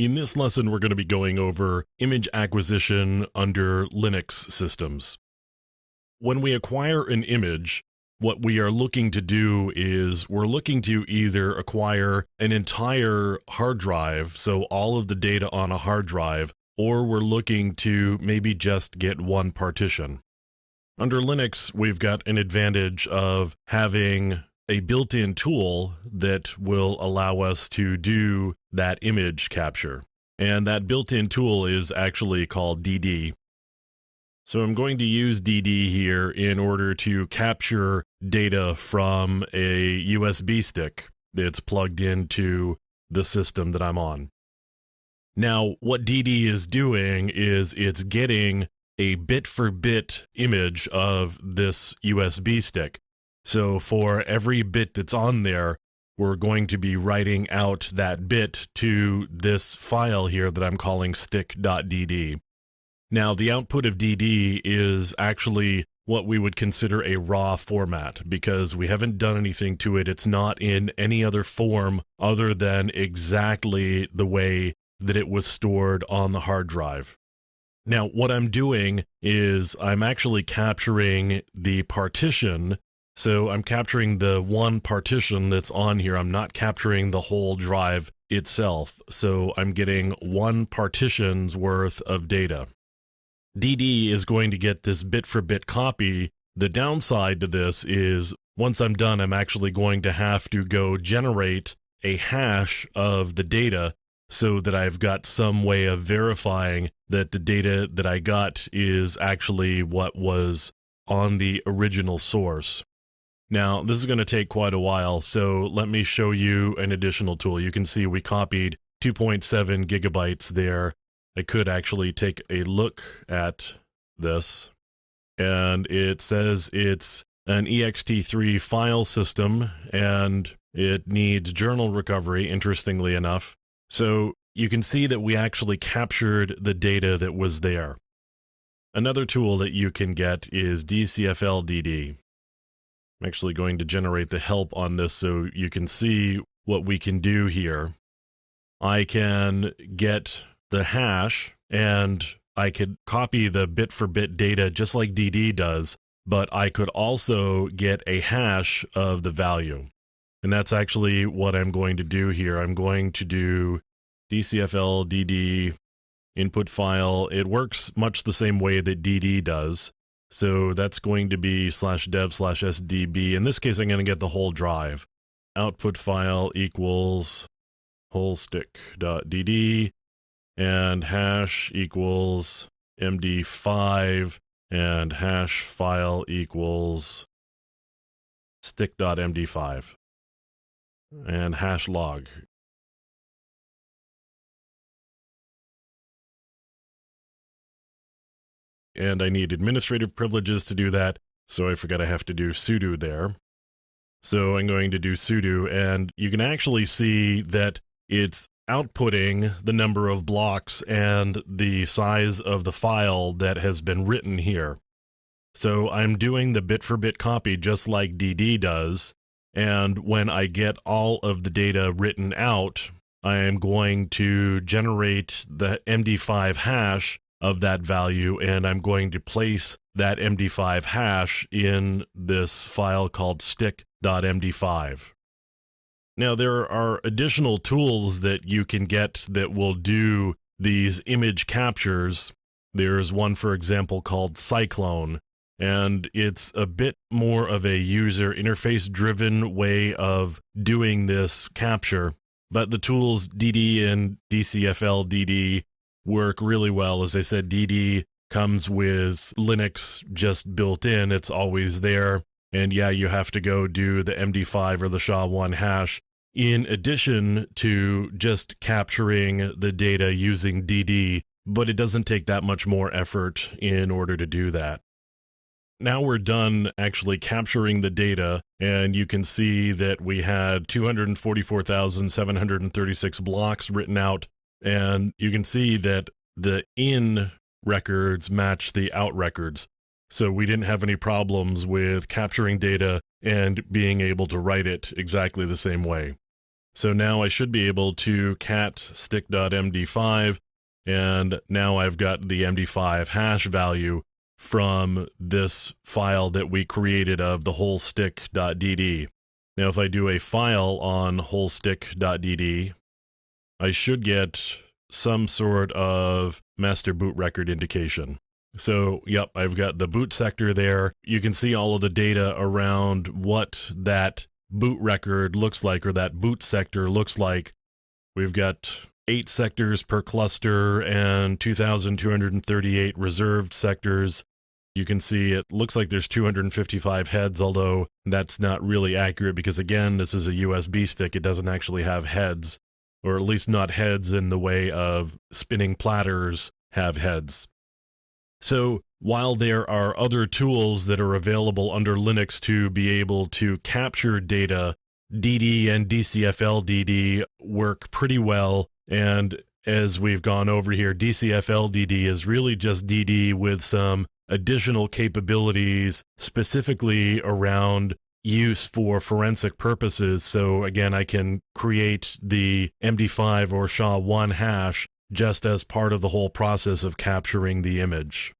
In this lesson, we're going to be going over image acquisition under Linux systems. When we acquire an image, what we are looking to do is we're looking to either acquire an entire hard drive, so all of the data on a hard drive, or we're looking to maybe just get one partition. Under Linux, we've got an advantage of having a built-in tool that will allow us to do that image capture. And that built-in tool is actually called DD. So I'm going to use DD here in order to capture data from a USB stick that's plugged into the system that I'm on. Now, what DD is doing is it's getting a bit-for-bit image of this USB stick. So for every bit that's on there, we're going to be writing out that bit to this file here that I'm calling stick.dd. Now, the output of DD is actually what we would consider a raw format because we haven't done anything to it. It's not in any other form other than exactly the way that it was stored on the hard drive. Now, what I'm doing is I'm actually capturing the partition. So I'm capturing the one partition that's on here. I'm not capturing the whole drive itself. So I'm getting one partition's worth of data. DD is going to get this bit-for-bit copy. The downside to this is once I'm done, I'm actually going to have to go generate a hash of the data so that I've got some way of verifying that the data that I got is actually what was on the original source. Now, this is going to take quite a while, so let me show you an additional tool. You can see we copied 2.7 gigabytes there. I could actually take a look at this, and it says it's an ext3 file system, and it needs journal recovery, interestingly enough. So you can see that we actually captured the data that was there. Another tool that you can get is DCFL-DD. I'm actually going to generate the help on this so you can see what we can do here. I can get the hash and I could copy the bit-for-bit data just like DD does, but I could also get a hash of the value. And that's actually what I'm going to do here. I'm going to do DCFL-DD input file. It works much the same way that DD does. So that's going to be /dev/sdb. In this case, I'm going to get the whole drive. Output file equals whole stick.dd and hash equals md5 and hash file equals stick.md5 and hash log. And I need administrative privileges to do that, so I forgot I have to do sudo there. So I'm going to do sudo, and you can actually see that it's outputting the number of blocks and the size of the file that has been written here. So I'm doing the bit-for-bit copy just like DD does, and when I get all of the data written out, I am going to generate the MD5 hash of that value, and I'm going to place that MD5 hash in this file called stick.md5. Now, there are additional tools that you can get that will do these image captures. There's one, for example, called Cyclone, and it's a bit more of a user interface-driven way of doing this capture, but the tools DD and DCFL-DD work really well. As I said, DD comes with Linux just built in. It's always there. And yeah, you have to go do the MD5 or the SHA-1 hash in addition to just capturing the data using DD, but it doesn't take that much more effort in order to do that. Now we're done actually capturing the data, and you can see that we had 244,736 blocks written out. And you can see that the in records match the out records. So we didn't have any problems with capturing data and being able to write it exactly the same way. So now I should be able to cat stick.md5, and now I've got the MD5 hash value from this file that we created of the whole stick.dd. Now if I do a file on wholestick.dd, I should get some sort of master boot record indication. So, yep, I've got the boot sector there. You can see all of the data around what that boot record looks like, or that boot sector looks like. We've got 8 sectors per cluster and 2,238 reserved sectors. You can see it looks like there's 255 heads, although that's not really accurate because, again, this is a USB stick. It doesn't actually have heads, or at least not heads in the way of spinning platters have heads. So while there are other tools that are available under Linux to be able to capture data, DD and DCFL-DD work pretty well. And as we've gone over here, DCFL-DD is really just DD with some additional capabilities specifically around use for forensic purposes. So again, I can create the MD5 or SHA-1 hash just as part of the whole process of capturing the image.